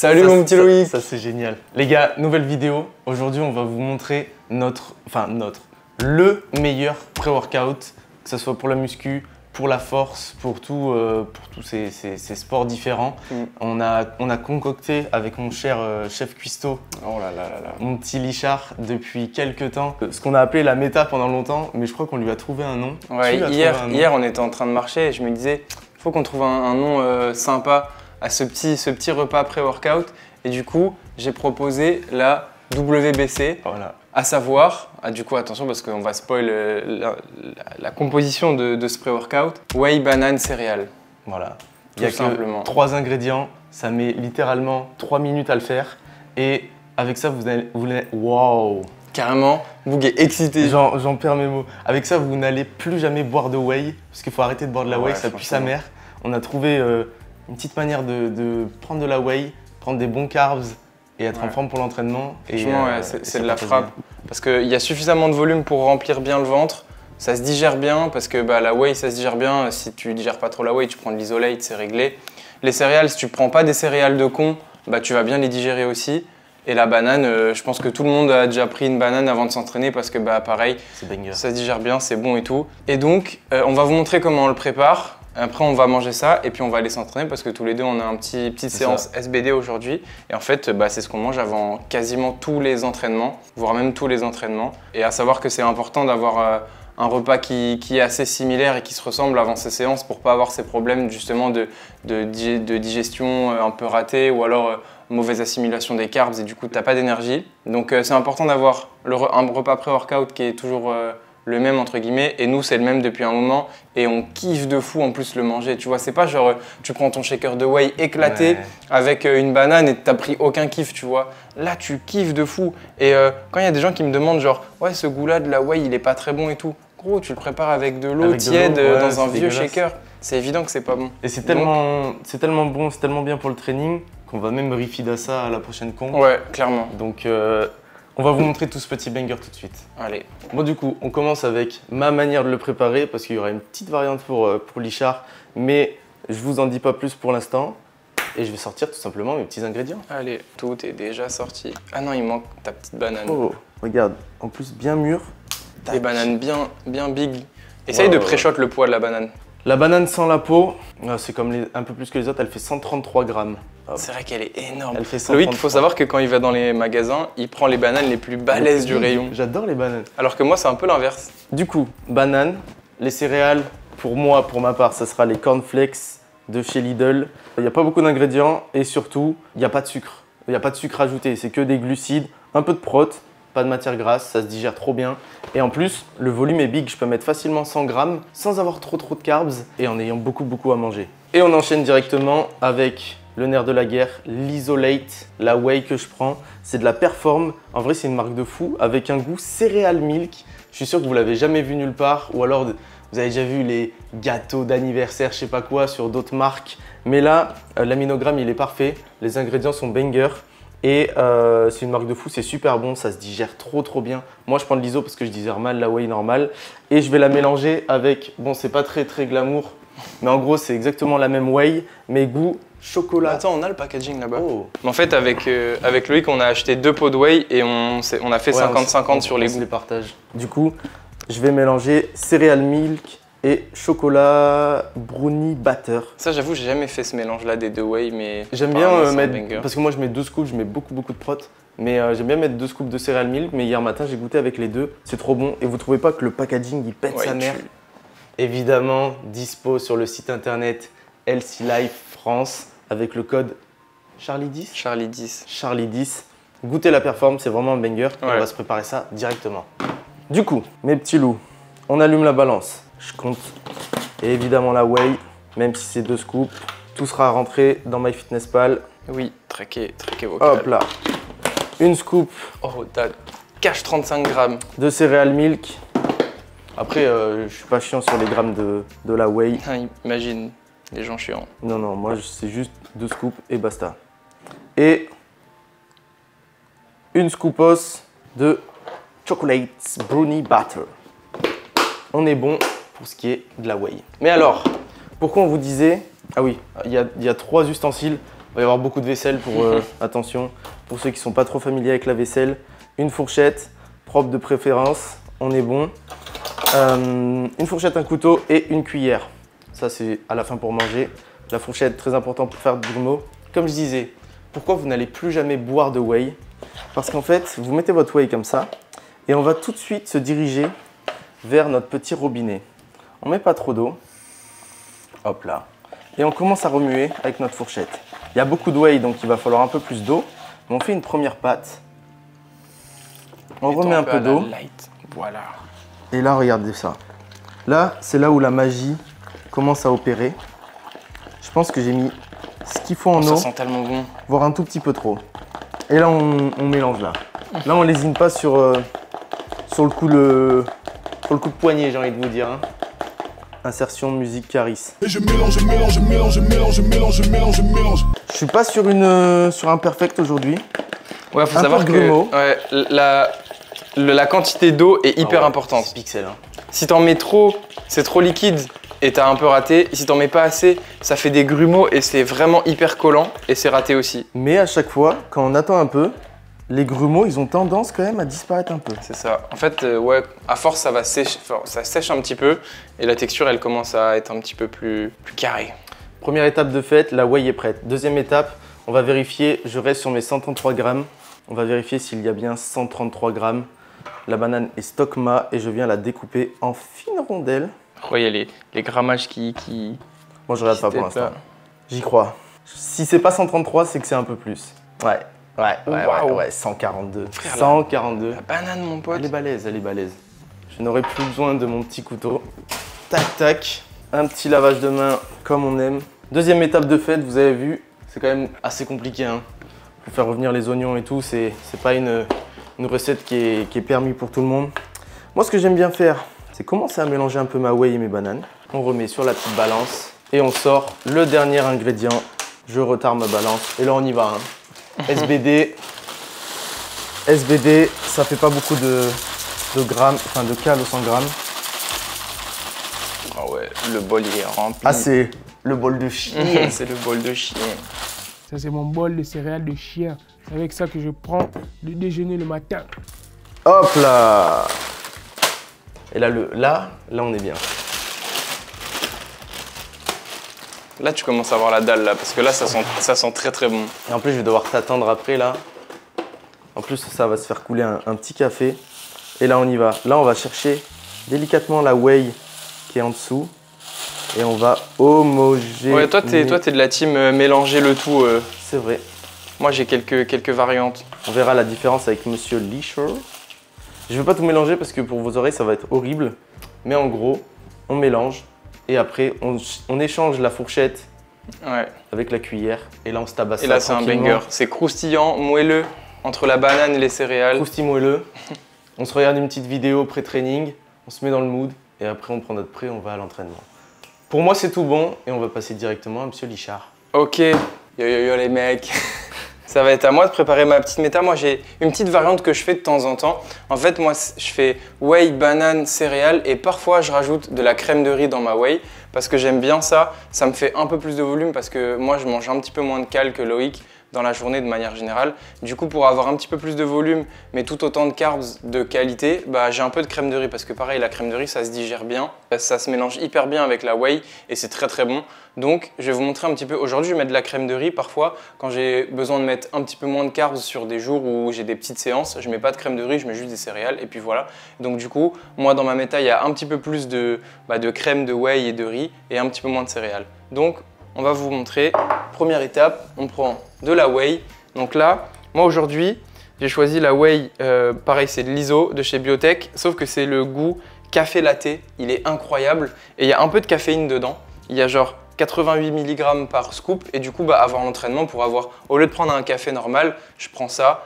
Salut mon petit Loïc. Ça c'est génial. Les gars, nouvelle vidéo. Aujourd'hui, on va vous montrer le meilleur pré-workout, que ce soit pour la muscu, pour la force, pour tous ces sports différents. On a concocté avec mon cher chef cuistot, mon petit Lichard, depuis quelques temps, ce qu'on a appelé la méta pendant longtemps, mais je crois qu'on lui a trouvé un nom. Ouais, hier, on était en train de marcher et je me disais, il faut qu'on trouve un nom sympa à ce petit repas pré-workout. Et du coup, j'ai proposé la WBC, voilà. À savoir, du coup attention parce qu'on va spoil la composition de ce pré-workout, whey, banane, céréales. Voilà. Il y a simplement 3 ingrédients, ça met littéralement 3 minutes à le faire. Et avec ça, vous allez waouh! Carrément, Boug est excité. J'en perds mes mots. Avec ça, vous n'allez plus jamais boire de whey, parce qu'il faut arrêter de boire de la whey, ça pue sa mère. On a trouvé une petite manière de prendre de la whey, prendre des bons carbs et être en forme pour l'entraînement. Franchement, c'est de la frappe. Parce qu'il y a suffisamment de volume pour remplir bien le ventre. Ça se digère bien, parce que la whey, ça se digère bien. Si tu digères pas trop la whey, tu prends de l'isolate, c'est réglé. Les céréales, si tu prends pas des céréales de con, tu vas bien les digérer aussi. Et la banane, je pense que tout le monde a déjà pris une banane avant de s'entraîner parce que pareil, ça se digère bien, c'est bon et tout. Et donc, on va vous montrer comment on le prépare. Après, on va manger ça et puis on va aller s'entraîner parce que tous les deux, on a une petite séance SBD aujourd'hui. Et en fait, c'est ce qu'on mange avant quasiment tous les entraînements, voire même tous les entraînements. Et à savoir que c'est important d'avoir un repas qui est assez similaire et qui se ressemble avant ces séances pour pas avoir ces problèmes justement de digestion un peu ratée ou alors mauvaise assimilation des carbs et du coup, tu n'as pas d'énergie. Donc, c'est important d'avoir un repas pré-workout qui est toujours le même entre guillemets, et nous c'est le même depuis un moment et on kiffe de fou en plus le manger, tu vois, c'est pas genre tu prends ton shaker de whey éclaté avec une banane et t'as pris aucun kiff, tu vois, là tu kiffes de fou. Et quand il y a des gens qui me demandent genre ouais ce goût là de la whey il est pas très bon et tout, gros tu le prépares avec de l'eau tiède dans un vieux shaker, c'est évident que c'est pas bon. Et c'est tellement bon, c'est tellement bien pour le training qu'on va même refeed ça à la prochaine con. Ouais, clairement. Donc on va vous montrer tout ce petit banger tout de suite. Allez. Bon du coup, on commence avec ma manière de le préparer parce qu'il y aura une petite variante pour Lichard, mais je vous en dis pas plus pour l'instant et je vais sortir tout simplement mes petits ingrédients. Allez, tout est déjà sorti. Ah non, il manque ta petite banane. Oh, regarde, en plus bien mûre. Des bananes bien big. Essaye de pré-shot le poids de la banane. La banane sans la peau, c'est comme un peu plus que les autres, elle fait 133 grammes. C'est vrai qu'elle est énorme. Elle fait 133. Loïc, il faut savoir que quand il va dans les magasins, il prend les bananes les plus balèzes du rayon. J'adore les bananes. Alors que moi, c'est un peu l'inverse. Du coup, banane, les céréales, pour moi, pour ma part, ça sera les cornflakes de chez Lidl. Il n'y a pas beaucoup d'ingrédients et surtout, il n'y a pas de sucre. Il n'y a pas de sucre ajouté, c'est que des glucides, un peu de prot, pas de matière grasse, ça se digère trop bien. Et en plus, le volume est big, je peux mettre facilement 100 grammes sans avoir trop de carbs et en ayant beaucoup à manger. Et on enchaîne directement avec le nerf de la guerre, l'isolate, la whey que je prends. C'est de la Perform, en vrai c'est une marque de fou, avec un goût céréal milk. Je suis sûr que vous l'avez jamais vu nulle part, ou alors vous avez déjà vu les gâteaux d'anniversaire, je sais pas quoi, sur d'autres marques. Mais là, l'aminogramme il est parfait, les ingrédients sont banger. Et c'est une marque de fou, c'est super bon, ça se digère trop bien. Moi je prends de l'iso parce que je digère mal la whey normale. Et je vais la mélanger avec, bon c'est pas très glamour, mais en gros c'est exactement la même whey, mais goût chocolat. Attends, on a le packaging là-bas. Mais en fait avec Loïc on a acheté 2 pots de whey et on a fait 50-50 sur les goûts. On les partage. Du coup, je vais mélanger céréales milk et chocolat brownie batter. Ça j'avoue j'ai jamais fait ce mélange là des 2 whey, mais j'aime bien mettre, parce que moi je mets 2 scoops, je mets beaucoup de prot, mais j'aime bien mettre 2 scoops de céréales milk, mais hier matin j'ai goûté avec les deux, c'est trop bon. Et vous trouvez pas que le packaging il pète sa mère? Évidemment dispo sur le site internet Healthy Life France avec le code Charlie10. Charlie10. Goûtez la Perform, c'est vraiment un banger. Et on va se préparer ça directement. Du coup, mes petits loups, on allume la balance. Je compte et évidemment la whey, même si c'est 2 scoops. Tout sera rentré dans MyFitnessPal. Oui, traqué vocal. Hop là. Une scoop. Oh, t'as cache 35 grammes. De céréales milk. Après, je suis pas chiant sur les grammes de la whey. Imagine, les gens chiants. Non, moi c'est juste 2 scoops et basta. Et une scoopos de chocolate brownie batter. On est bon pour ce qui est de la whey. Mais alors, pourquoi on vous disait... Ah oui, il y a 3 ustensiles va y avoir beaucoup de vaisselle pour, attention, pour ceux qui ne sont pas trop familiers avec la vaisselle. Une fourchette, propre de préférence, on est bon. Une fourchette, un couteau et une cuillère. Ça, c'est à la fin pour manger. La fourchette, très important pour faire du grumeau. Comme je disais, pourquoi vous n'allez plus jamais boire de whey? Parce qu'en fait, vous mettez votre whey comme ça et on va tout de suite se diriger vers notre petit robinet. On met pas trop d'eau. Hop là. Et on commence à remuer avec notre fourchette. Il y a beaucoup de whey, donc il va falloir un peu plus d'eau. On fait une première pâte. On remet un peu d'eau. Voilà. Et là, regardez ça. Là, c'est là où la magie commence à opérer. Je pense que j'ai mis ce qu'il faut en eau. Ça sent tellement bon. Voire un tout petit peu trop. Et là, on mélange là. Là, on lésine pas sur le coup de poignet, j'ai envie de vous dire. Hein. Insertion musique Caris. Et je mélange, je mélange, je mélange, je mélange, je mélange, je mélange, je mélange. Je suis pas sur un perfect aujourd'hui. Ouais, faut savoir que ouais, la quantité d'eau est hyper importante. C'est pixel. Hein. Si t'en mets trop, c'est trop liquide et t'as un peu raté. Si t'en mets pas assez, ça fait des grumeaux et c'est vraiment hyper collant et c'est raté aussi. Mais à chaque fois, quand on attend un peu, les grumeaux, ils ont tendance quand même à disparaître un peu. C'est ça. En fait, ouais, à force, ça va sécher, ça sèche un petit peu et la texture, elle commence à être un petit peu plus carrée. Première étape de fait, la whey est prête. Deuxième étape, on va vérifier, je reste sur mes 133 grammes. On va vérifier s'il y a bien 133 grammes. La banane est Stockma et je viens la découper en fines rondelles. Ouais, il y a les grammages qui... Moi, je regarde pas pour l'instant. J'y crois. Si c'est pas 133, c'est que c'est un peu plus. Ouais. Ouais, 142. Frère, 142. La banane, mon pote. Elle est balèze, elle est balèze. Je n'aurai plus besoin de mon petit couteau. Tac, tac. Un petit lavage de main comme on aime. Deuxième étape de fête, vous avez vu, c'est quand même assez compliqué. Hein. Pour faire revenir les oignons et tout, c'est pas une recette qui est permise pour tout le monde. Moi, ce que j'aime bien faire, c'est commencer à mélanger un peu ma whey et mes bananes. On remet sur la petite balance et on sort le dernier ingrédient. Je retarde ma balance et là, on y va. Hein. SBD, ça fait pas beaucoup de grammes, enfin de cal au 100 grammes. Ah ouais, le bol il est rempli. Ah, c'est le bol de chien. C'est le bol de chien. Ça, c'est mon bol de céréales de chien. C'est avec ça que je prends le déjeuner le matin. Hop là. Et là, là, on est bien. Là, tu commences à avoir la dalle, là, parce que là, ça sent très très bon. Et en plus, je vais devoir t'attendre après, là. En plus, ça va se faire couler un petit café. Et là, on y va. Là, on va chercher délicatement la whey qui est en dessous. Et on va homogénéiser. Ouais, toi, t'es de la team mélanger le tout. C'est vrai. Moi, j'ai quelques variantes. On verra la différence avec Monsieur Leisure. Je ne vais pas tout mélanger parce que pour vos oreilles, ça va être horrible. Mais en gros, on mélange. Et après, on échange la fourchette avec la cuillère. Et là, on se tabasse ça. Et là, c'est un banger. C'est croustillant, moelleux, entre la banane et les céréales. Croustillant moelleux. On se regarde une petite vidéo pré-training. On se met dans le mood. Et après, on prend notre pré, on va à l'entraînement. Pour moi, c'est tout bon. Et on va passer directement à Monsieur Lichard. Ok. Yo les mecs. Ça va être à moi de préparer ma petite méta. Moi, j'ai une petite variante que je fais de temps en temps. En fait, moi, je fais whey, banane, céréales et parfois, je rajoute de la crème de riz dans ma whey parce que j'aime bien ça. Ça me fait un peu plus de volume parce que moi, je mange un petit peu moins de cal que Loïc dans la journée de manière générale. Du coup, pour avoir un petit peu plus de volume, mais tout autant de carbs de qualité, bah, j'ai un peu de crème de riz parce que pareil, la crème de riz, ça se digère bien. Ça se mélange hyper bien avec la whey et c'est très très bon. Donc, je vais vous montrer un petit peu. Aujourd'hui, je mets de la crème de riz. Parfois, quand j'ai besoin de mettre un petit peu moins de carbs sur des jours où j'ai des petites séances, je mets pas de crème de riz, je mets juste des céréales et puis voilà. Donc du coup, moi dans ma méta, il y a un petit peu plus de crème de whey et de riz et un petit peu moins de céréales. Donc, on va vous montrer. Première étape, on prend de la whey. Donc là, moi aujourd'hui, j'ai choisi la whey, pareil, c'est de l'ISO de chez Biotech, sauf que c'est le goût café latte. Il est incroyable et il y a un peu de caféine dedans. Il y a genre 88 mg par scoop et du coup, avant l'entraînement, au lieu de prendre un café normal, je prends ça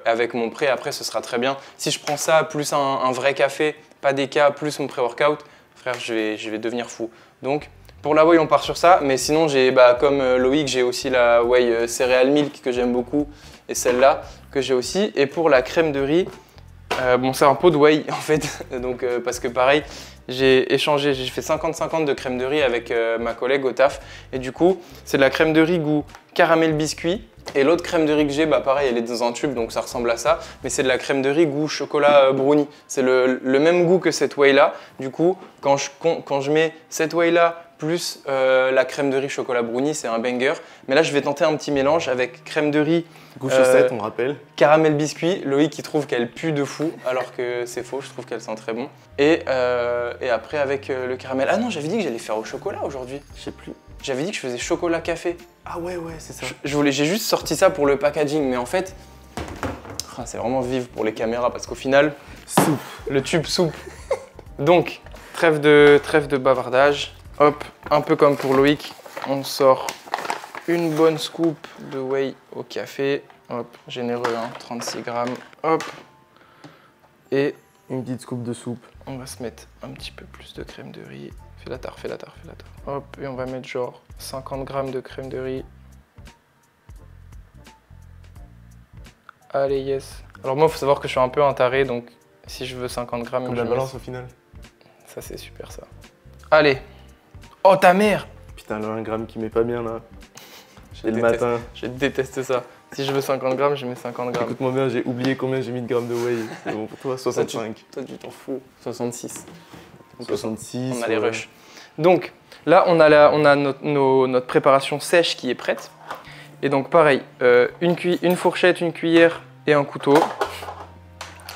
avec mon pré. Après, ce sera très bien. Si je prends ça plus un vrai café, pas déca, plus mon pré-workout, frère, je vais devenir fou. Donc, pour la whey, on part sur ça, mais sinon, comme Loïc, j'ai aussi la whey céréales milk que j'aime beaucoup et celle-là que j'ai aussi. Et pour la crème de riz, Bon, c'est un pot de whey en fait, donc, parce que pareil, j'ai fait 50-50 de crème de riz avec ma collègue au taf. Et du coup, c'est de la crème de riz goût caramel biscuit. Et l'autre crème de riz que j'ai, bah pareil, elle est dans un tube, donc ça ressemble à ça. Mais c'est de la crème de riz goût chocolat brownie. C'est le même goût que cette whey là. Du coup, quand je mets cette whey là plus la crème de riz chocolat brownie, c'est un banger. Mais là, je vais tenter un petit mélange avec crème de riz Goût chaussette, on rappelle. caramel biscuit. Loïc qui trouve qu'elle pue de fou, alors que c'est faux, je trouve qu'elle sent très bon. Et après avec le caramel. Ah non, j'avais dit que j'allais faire au chocolat aujourd'hui. Je sais plus. J'avais dit que je faisais chocolat café. Ah ouais, c'est ça. J'ai juste sorti ça pour le packaging, mais en fait, c'est vraiment vivre pour les caméras parce qu'au final, Soupe. le tube soupe. Donc, trêve de bavardage. Hop, un peu comme pour Loïc, on sort une bonne scoop de whey au café. Hop, généreux, hein, 36 grammes. Hop, et Une petite scoop de soupe. on va se mettre un petit peu plus de crème de riz. Fais la tare. Hop, et on va mettre genre 50 grammes de crème de riz. Allez, yes. Alors moi, il faut savoir que je suis un peu un taré, donc si je veux 50 grammes... Comme je la mets- balance au final. Ça, c'est super, ça. Allez. Oh, ta mère! Putain, le 1 gramme qui met pas bien là. Je Et le déteste- matin. Je déteste ça. Si je veux 50 grammes, je mets 50 grammes. Écoute-moi bien, j'ai oublié combien j'ai mis de grammes de whey. C'est bon pour toi, 65. Toi, tu t'en fous. 66. 66. On a les ouais. rushs. Donc, là, on a notre préparation sèche qui est prête. Et donc, pareil, une fourchette, une cuillère et un couteau.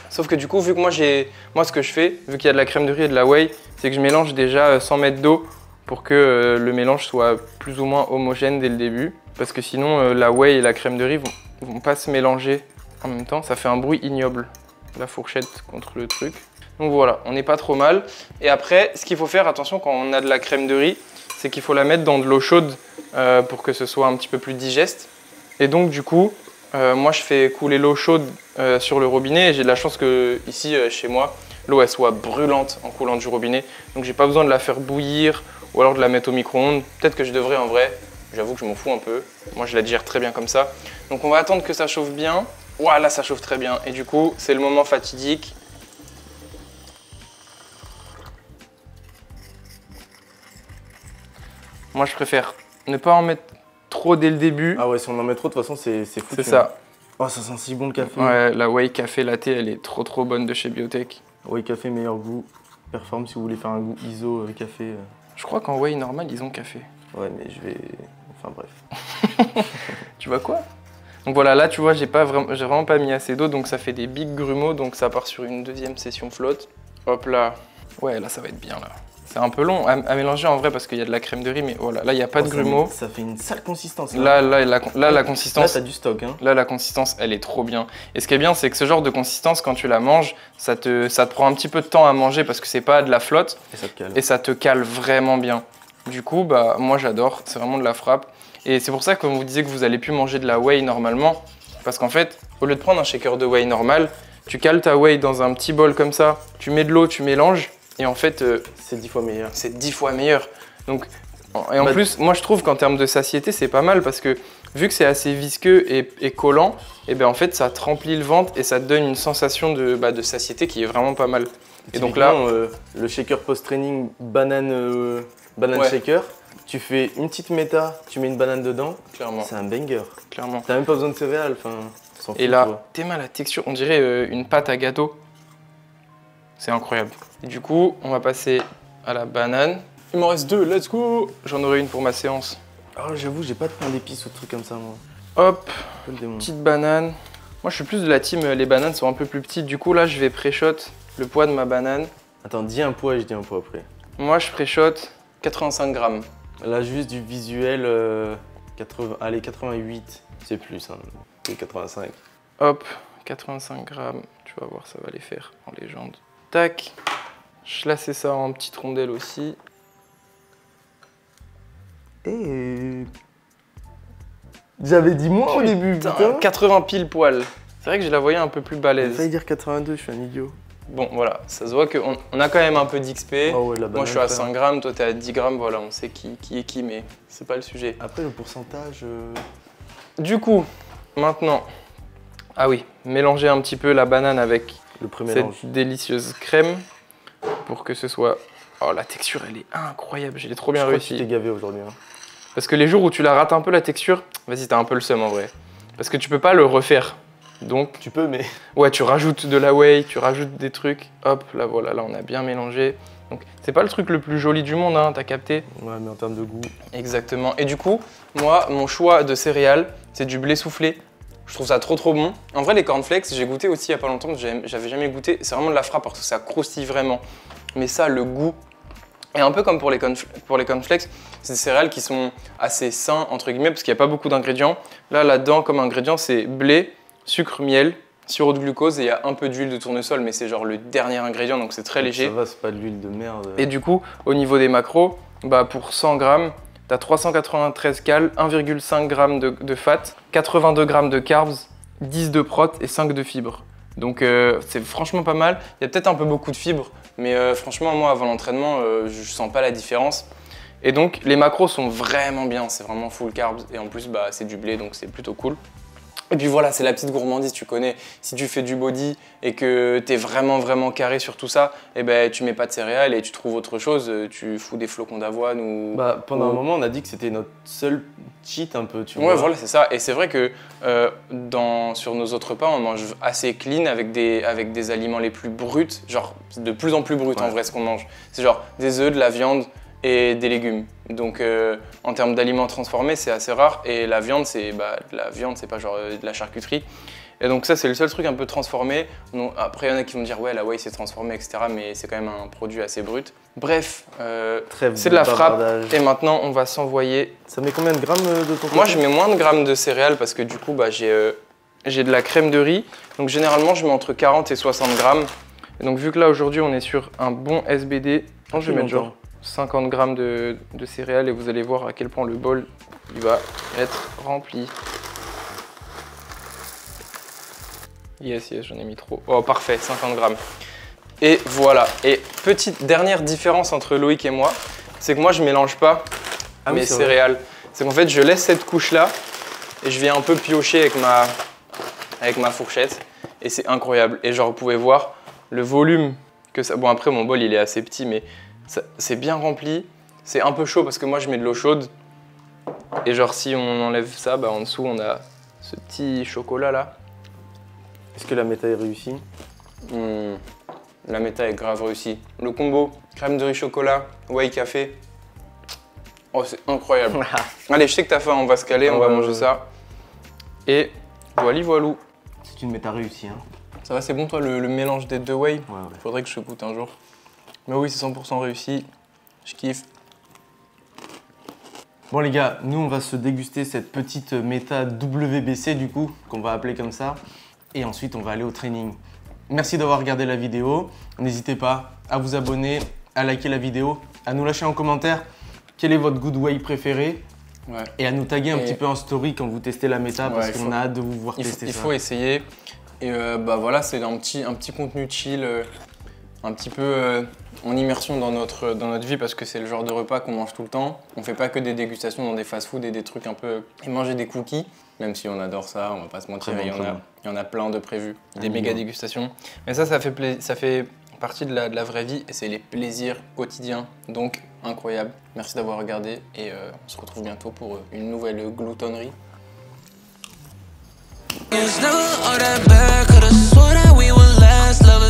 Sauf que du coup, vu que moi, ce que je fais, vu qu'il y a de la crème de riz et de la whey, c'est que je mélange déjà 100 mètres d'eau pour que le mélange soit plus ou moins homogène dès le début. Parce que sinon, la whey et la crème de riz vont pas se mélanger en même temps. Ça fait un bruit ignoble, la fourchette contre le truc. Donc voilà, on n'est pas trop mal. Et après, ce qu'il faut faire, attention, quand on a de la crème de riz, c'est qu'il faut la mettre dans de l'eau chaude pour que ce soit un petit peu plus digeste. Et donc du coup, moi je fais couler l'eau chaude sur le robinet. Et j'ai de la chance que ici, chez moi, l'eau elle soit brûlante en coulant du robinet. Donc j'ai pas besoin de la faire bouillir ou alors de la mettre au micro-ondes. Peut-être que je devrais en vrai. J'avoue que je m'en fous un peu. Moi je la digère très bien comme ça. Donc on va attendre que ça chauffe bien. Ouah, là ça chauffe très bien. Et du coup, c'est le moment fatidique. Moi, je préfère ne pas en mettre trop dès le début. Ah ouais, si on en met trop, de toute façon, c'est foutu. C'est ça. Oh, ça sent si bon le café. Ouais, la whey café latte, elle est trop bonne de chez Biotech. Whey café, meilleur goût. Performe si vous voulez faire un goût ISO café. Je crois qu'en whey normal, ils ont café. Ouais, mais je vais. Enfin bref. Tu vois quoi? Donc voilà, là, tu vois, j'ai vraiment pas mis assez d'eau, donc ça fait des big grumeaux, donc ça part sur une deuxième session flotte. Hop là. Ouais, là, ça va être bien, là. C'est un peu long à mélanger en vrai parce qu'il y a de la crème de riz, mais voilà, là il n'y a pas de grumeaux. Ça fait une sale consistance. Là, la Là, consistance, t'as du stock. Hein. là, la consistance, elle est trop bien. Et ce qui est bien, c'est que ce genre de consistance, quand tu la manges, ça te prend un petit peu de temps à manger parce que c'est pas de la flotte Et ça te cale. et ça te cale vraiment bien. Du coup, bah, moi j'adore, c'est vraiment de la frappe. Et c'est pour ça que vous disiez que vous allez plus manger de la whey normalement. Parce qu'en fait, au lieu de prendre un shaker de whey normal, tu cales ta whey dans un petit bol comme ça, tu mets de l'eau, tu mélanges. Et en fait, c'est 10 fois meilleur. c'est 10 fois meilleur. Donc, et en plus, moi je trouve qu'en termes de satiété, c'est pas mal parce que vu que c'est assez visqueux et collant, et ben en fait ça te remplit le ventre et ça te donne une sensation de satiété qui est vraiment pas mal. Et donc là, le shaker post-training banane Ouais. shaker, tu fais une petite méta, tu mets une banane dedans, clairement, c'est un banger. clairement. T'as même pas besoin de céréales, enfin, on s'en fout, Et tu là, vois. t'es mal la texture, on dirait une pâte à gâteau. C'est incroyable. Et du coup, on va passer à la banane. Il m'en reste 2, let's go! J'en aurai une pour ma séance. Oh, j'avoue, j'ai pas de pain d'épices ou de trucs comme ça, moi. Hop, Un peu le démon. petite banane. Moi, je suis plus de la team, les bananes sont un peu plus petites. Du coup, là, je vais pré-shot le poids de ma banane. Attends, dis un poids et je dis un poids après. Moi, je pré-shot 85 grammes. Là, juste du visuel, 80, allez, 88, c'est plus, hein, que 85. Hop, 85 grammes. Tu vas voir, ça va les faire en légende. Tac. Je laissais ça en petites rondelles aussi. Et j'avais dit moins au début, putain. 80 pile poil. C'est vrai que je la voyais un peu plus J'ai balèze. failli dire 82, je suis un idiot. Bon, voilà, ça se voit qu'on a quand même un peu d'XP. Oh ouais, la Moi, je suis banane, à 5 grammes, toi, t'es à 10 grammes. Voilà, on sait qui est qui, mais c'est pas le sujet. Après, le pourcentage. Du coup, maintenant, ah oui, mélanger un petit peu la banane avec le pré-mélange. Cette délicieuse crème pour que ce soit... Oh, la texture, elle est incroyable. J'ai trop bien réussi. Je crois que tu t'es gavé aujourd'hui. Hein. Parce que les jours où tu la rates un peu, la texture, vas-y, t'as un peu le seum en vrai. Parce que tu peux pas le refaire. Donc, tu peux, mais... Ouais, tu rajoutes de la whey, tu rajoutes des trucs. Hop, là, voilà, là, on a bien mélangé. Donc, c'est pas le truc le plus joli du monde, hein, t'as capté? Ouais, mais en termes de goût... Exactement. Et du coup, moi, mon choix de céréales, c'est du blé soufflé. Je trouve ça trop bon. En vrai, les cornflakes, j'ai goûté aussi il y a pas longtemps, j'avais jamais goûté. C'est vraiment de la frappe parce que ça croustille vraiment. Mais ça, le goût... Et un peu comme pour les cornflakes, c'est des céréales qui sont assez sains, entre guillemets, parce qu'il n'y a pas beaucoup d'ingrédients. Là-dedans, comme ingrédient, c'est blé, sucre, miel, sirop de glucose et il y a un peu d'huile de tournesol, mais c'est genre le dernier ingrédient, donc c'est très léger. Ça va, c'est pas de l'huile de merde. Et du coup, au niveau des macros, bah pour 100 grammes, tu as 393 cals, 1,5 g de fat, 82 g de carbs, 10 de prot et 5 de fibres. Donc c'est franchement pas mal. Il y a peut-être un peu beaucoup de fibres, mais franchement, moi, avant l'entraînement, je sens pas la différence. Et donc, les macros sont vraiment bien, c'est vraiment full carbs. Et en plus, bah, c'est du blé, donc c'est plutôt cool. Et puis voilà, c'est la petite gourmandise, tu connais. Si tu fais du body et que tu es vraiment carré sur tout ça, eh ben, tu mets pas de céréales et tu trouves autre chose. Tu fous des flocons d'avoine ou... Bah, pendant un moment, on a dit que c'était notre seul cheat un peu, tu vois. Ouais, voilà, c'est ça. Et c'est vrai que sur nos autres repas, on mange assez clean avec des aliments les plus bruts. Genre, de plus en plus bruts en vrai ce qu'on mange. C'est genre des œufs, de la viande et des légumes. Donc en termes d'aliments transformés, c'est assez rare. Et la viande, c'est pas genre de la charcuterie. Et donc ça, c'est le seul truc un peu transformé. Donc, après, il y en a qui vont dire ouais, la whey c'est transformé, etc. Mais c'est quand même un produit assez brut. Bref, c'est de la frappe. Et maintenant, on va s'envoyer. Ça met combien de grammes de ton côté? Moi, je mets moins de grammes de céréales parce que du coup, bah, j'ai de la crème de riz. Donc généralement, je mets entre 40 et 60 grammes. Et donc vu que là, aujourd'hui, on est sur un bon SBD, je vais mettre genre 50 grammes de céréales et vous allez voir à quel point le bol il va être rempli. Yes, j'en ai mis trop. Oh, parfait, 50 grammes. Et voilà. Et petite dernière différence entre Loïc et moi, c'est que moi, je mélange pas mes céréales. C'est qu'en fait, je laisse cette couche-là et je viens un peu piocher avec ma fourchette. Et c'est incroyable. Et genre, vous pouvez voir le volume que ça... Bon, après, mon bol, il est assez petit, mais c'est bien rempli. C'est un peu chaud parce que moi, je mets de l'eau chaude. Et genre, si on enlève ça, bah, en dessous, on a ce petit chocolat-là. Est-ce que la méta est réussie? La méta est grave réussie. Le combo crème de riz chocolat, whey café. Oh, c'est incroyable. Allez, je sais que t'as faim, on va se caler, on va manger ça. Et voilou. C'est une méta réussie. Hein. Ça va, c'est bon toi le mélange des deux whey? Ouais. Faudrait que je goûte un jour. Mais oui, c'est 100% réussi. Je kiffe. Bon les gars, nous on va se déguster cette petite méta WBC du coup, qu'on va appeler comme ça. Et ensuite, on va aller au training. Merci d'avoir regardé la vidéo. N'hésitez pas à vous abonner, à liker la vidéo, à nous lâcher en commentaire quel est votre good whey préféré. Ouais. Et à nous taguer un petit peu en story quand vous testez la méta parce qu'on a hâte de vous voir tester ça. Il faut essayer. Et bah voilà, c'est un petit contenu chill, un petit peu en immersion dans notre vie parce que c'est le genre de repas qu'on mange tout le temps. On fait pas que des dégustations dans des fast-food et des trucs un peu... Et manger des cookies. Même si on adore ça, on va pas se mentir, il y en a plein de prévus, des méga dégustations. Mais ça fait partie de la vraie vie et c'est les plaisirs quotidiens, donc incroyable. Merci d'avoir regardé et on se retrouve bientôt pour une nouvelle gloutonnerie. It's never all that bad, could've swore that we would last, love